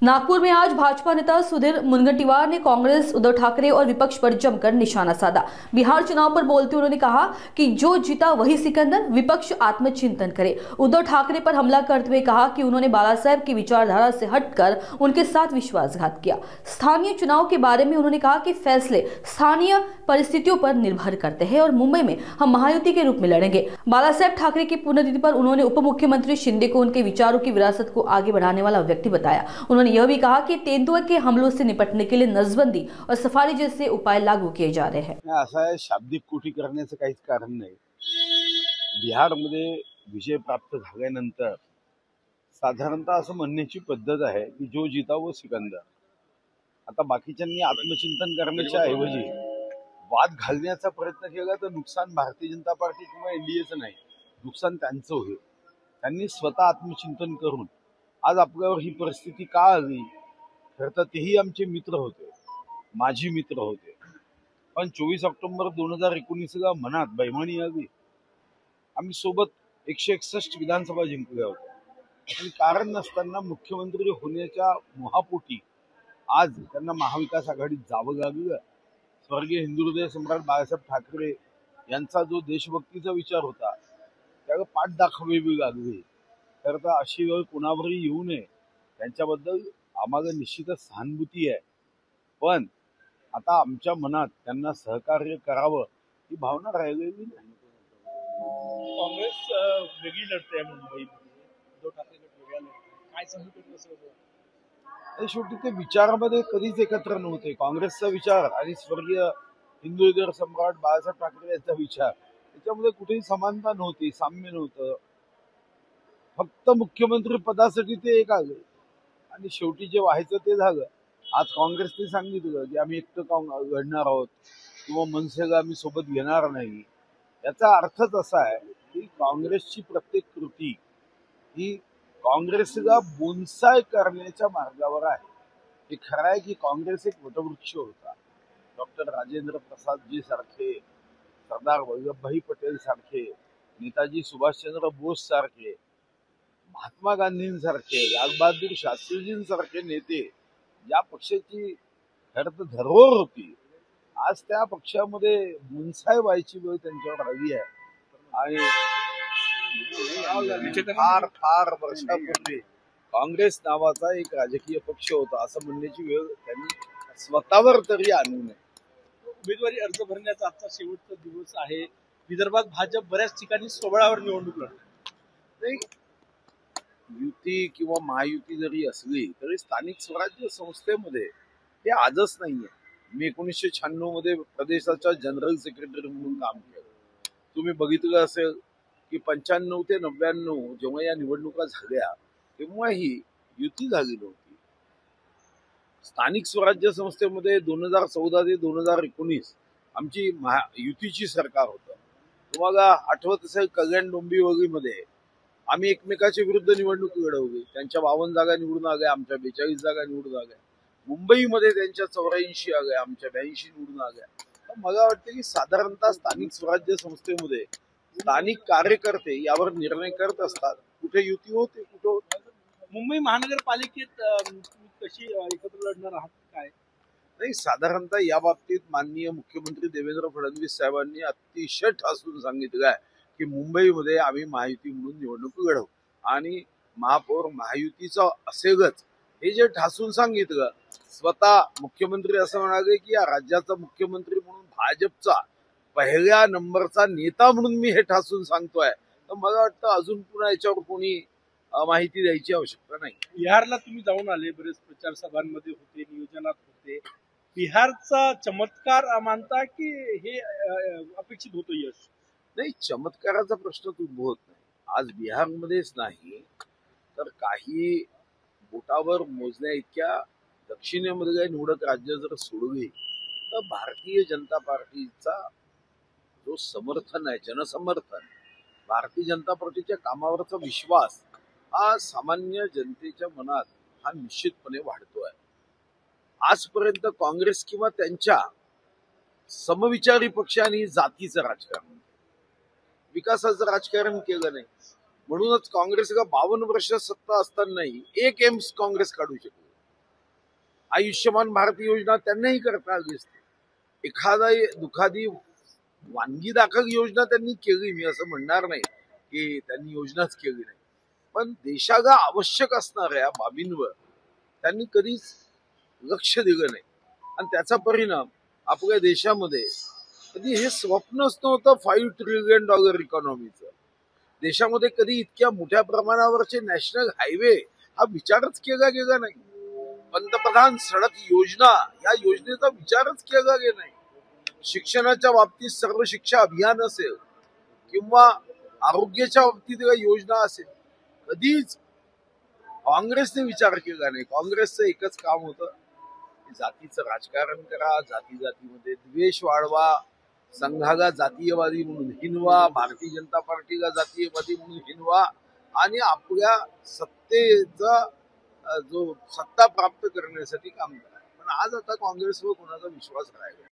नागपुर में आज भाजपा नेता सुधीर मुनगंटीवार ने कांग्रेस, उद्धव ठाकरे और विपक्ष पर जमकर निशाना साधा। बिहार चुनाव पर बोलते उन्होंने कहा कि जो जीता वही सिकंदर, विपक्ष आत्मचिंतन करे। उद्धव ठाकरे पर हमला करते हुए कहा कि उन्होंने बाला साहेब की विचारधारा से हटकर उनके साथ विश्वासघात किया। स्थानीय चुनाव के बारे में उन्होंने कहा कि फैसले स्थानीय परिस्थितियों पर निर्भर करते हैं और मुंबई में हम महायुति के रूप में लड़ेंगे। बाला साहेब ठाकरे की पुण्यतिथि पर उन्होंने उप मुख्यमंत्री शिंदे को उनके विचारों की विरासत को आगे बढ़ाने वाला व्यक्ति बताया। उन्होंने यह भी कहा कि तेंदुआ के हमलों से निपटने के लिए नसबंदी और सफारी जैसे उपाय लागू किए जा रहे हैं। असं आहे, शाब्दिक कोटी करण्याचं काहीच कारण नाही। बिहारमध्ये विजय प्राप्त झाल्यानंतर साधारणतः असं म्हणण्याची पद्धत आहे की जो जीता वो सिकंदर। आता बाकीच्यांनी आत्मचिंतन करण्याच्या ऐवजी वाद घालण्याचा प्रयत्न केला तर नुकसान भारतीय जनता पार्टी किंवा एनडीएचं नाही, नुकसान त्यांचं होईल। त्यांनी स्वतः आत्मचिंतन करून आज आपल्यावर ही परिस्थिती का आली, खरं तर तेही आमचे मित्र होते, माझे मित्र होते, पण 24 ऑक्टोबर 2019ला मनात बैमानी आली। आम्ही सोबत 161 विधानसभा जिंकल्या होत्या आणि कारण नसताना मुख्यमंत्री होण्याच्या मोहापोटी आज त्यांना महाविकास आघाडीत जावं लागलं। स्वर्गीय हिंदुहृदय सम्राट बाळासाहेब ठाकरे यांचा जो देशभक्तीचा विचार होता त्याला पाठ दाखवावी लागली। तर अशी वेळ कोणावरही येऊ नये, त्यांच्याबद्दल आम्हाला निश्चितच सहानुभूती आहे, पण आता आमच्या मनात त्यांना सहकार्य करावं ही भावना राहिलेली नाही। काँग्रेस वेगळी लढते मुंबईमध्ये, उद्धव ठाकरे वेगळ्या लढते, काय सांगू शकतो? शेवटी ते विचारामध्ये कधीच एकत्र नव्हते। काँग्रेसचा विचार आणि स्वर्गीय हिंदू हृदय सम्राट बाळासाहेब ठाकरे यांचा विचार त्याच्यामध्ये कुठेही समानता नव्हती, साम्य नव्हतं। फक्त मुख्यमंत्री पदासाठी ते एक आले आणि शेवटी जे व्हायचं ते झालं। आज काँग्रेसने सांगितलं की आम्ही एकटं लढणार आहोत किंवा मनसेला आम्ही सोबत घेणार नाही। याचा अर्थच असा आहे की काँग्रेसची प्रत्येक कृती ही काँग्रेसला बोनसाय करण्याच्या मार्गावर आहे। हे खरं आहे की काँग्रेस एक वटवृक्ष होता। डॉक्टर राजेंद्र प्रसाद जी सारखे, सरदार वल्लभभाई पटेल सारखे, नेताजी सुभाषचंद्र बोस सारखे, महात्मा गांधींसारखे, लालबहादूर शास्त्रीजींसारखे नेते या पक्षाची खरं तर धरोहर होती। आज त्या पक्षामध्ये बोनसाय व्हायची वेळ त्यांच्यावर आली आहे आणि फार फार वर्षापूर्वी काँग्रेस नावाचा एक राजकीय पक्ष होता असं म्हणण्याची वेळ त्यांनी स्वतःवर तरी आणू नये। उमेदवारी अर्ज भरण्याचा आजचा शेवटचा दिवस आहे। विदर्भात भाजप बऱ्याच ठिकाणी सोबळावर निवडणूक लढते। युती किंवा महायुती जरी असली तरी स्थानिक स्वराज्य संस्थेमध्ये हे आजच नाहीये। मी 1996 मध्ये प्रदेशाचा जनरल सेक्रेटरी म्हणून काम केलं। तुम्ही बघितलं असेल की 95 ते 99 जेव्हा या निवडणुका झाल्या तेव्हा ही युती झाली नव्हती। स्थानिक स्वराज्य संस्थेमध्ये 2014 ते 2019 आमची युतीची सरकार होतं। तुम्हाला आठवत असेल कल्याण डोंबिवलीमध्ये आम्ही एकमेकाच्या विरुद्ध निवडणूक लढवली। त्यांच्या 52 जागा निवडून आल्या, आमच्या 42 जागा निवडून आल्या। मुंबईमध्ये त्यांच्या 84 आल्या, आमच्या 82 निवडून आल्या। तर मला वाटतं की साधारणतः स्थानिक स्वराज्य संस्थेमध्ये स्थानिक कार्यकर्ते यावर निर्णय करत असतात, कुठे युती होते कुठे होत। मुंबई महानगरपालिकेत कशी एकत्र लढणार आहात काय? नाही, साधारणतः या बाबतीत माननीय मुख्यमंत्री देवेंद्र फडणवीस साहेबांनी अतिशय ठासून सांगितलं आहे की मुंबईमध्ये आम्ही महायुती म्हणून निवडणूक लढवू आणि महापौर महायुतीचा असेलच हे जे ठासून सांगितलं। स्वतः मुख्यमंत्री असं म्हणाले की या राज्याचा मुख्यमंत्री म्हणून भाजपचा पहिल्या नंबरचा नेता म्हणून मी हे ठासून सांगतोय। तर मला वाटतं अजून पुन्हा याच्यावर कोणी माहिती द्यायची आवश्यकता नाही। बिहारला तुम्ही जाऊन आले, बरेच प्रचार सभांमध्ये होते, नियोजनात होते। बिहारचा चमत्कार मानता की हे अपेक्षित होतं यश? नाही, चमत्काराचा प्रश्न उद्भवत नाही। आज बिहारमध्येच नाही तर काही बोटावर मोजण्या इतक्या दक्षिणेमधल्या निवडक राज्य जर सोडली तर भारतीय जनता पार्टीचा जो समर्थन आहे, जनसमर्थन, भारतीय जनता पार्टीच्या कामावरचा विश्वास हा सामान्य जनतेच्या मनात हा निश्चितपणे वाढतोय। आजपर्यंत काँग्रेस किंवा त्यांच्या समविचारी पक्षांनी जातीचं राजकारण, विकासाचं राजकारण केलं नाही। म्हणूनच काँग्रेसला 52 वर्ष सत्ता असतानाही एक एम्स काँग्रेस काढू शकली। आयुष्यमान भारत योजना त्यांनाही करता आली असते. दुखादी वानगी दाखल योजना त्यांनी केली, मी असं म्हणणार नाही की त्यांनी योजनाच केली नाही, पण देशाला आवश्यक असणाऱ्या बाबींवर त्यांनी कधीच लक्ष दिलं नाही. आणि त्याचा परिणाम आपल्या देशामध्ये कधी हे स्वप्नच नव्हतं $5 ट्रिलियन इकॉनॉमीचं. देशामध्ये कधी इतक्या मोठ्या प्रमाणावरचे नॅशनल हायवे हा विचारच केला गेला नाही. पंतप्रधान सडक योजना या योजनेचा विचारच केला गेला नाही. शिक्षणाच्या बाबतीत सर्व शिक्षा अभियान असेल किंवा आरोग्याच्या बाबतीत योजना असेल, कधीच काँग्रेसने विचार केला नाही. काँग्रेसचं एकच काम होतं की जातीचं राजकारण करा, जातीमध्ये द्वेष वाढवा, संघाला जातीयवादी म्हणून हिनवा, भारतीय जनता पार्टीला जातीयवादी म्हणून हिनवा आणि आपल्या सत्तेचा जो सत्ता प्राप्त करण्यासाठी काम करा. पण आज आता काँग्रेसवर कोणाचा विश्वास राहिला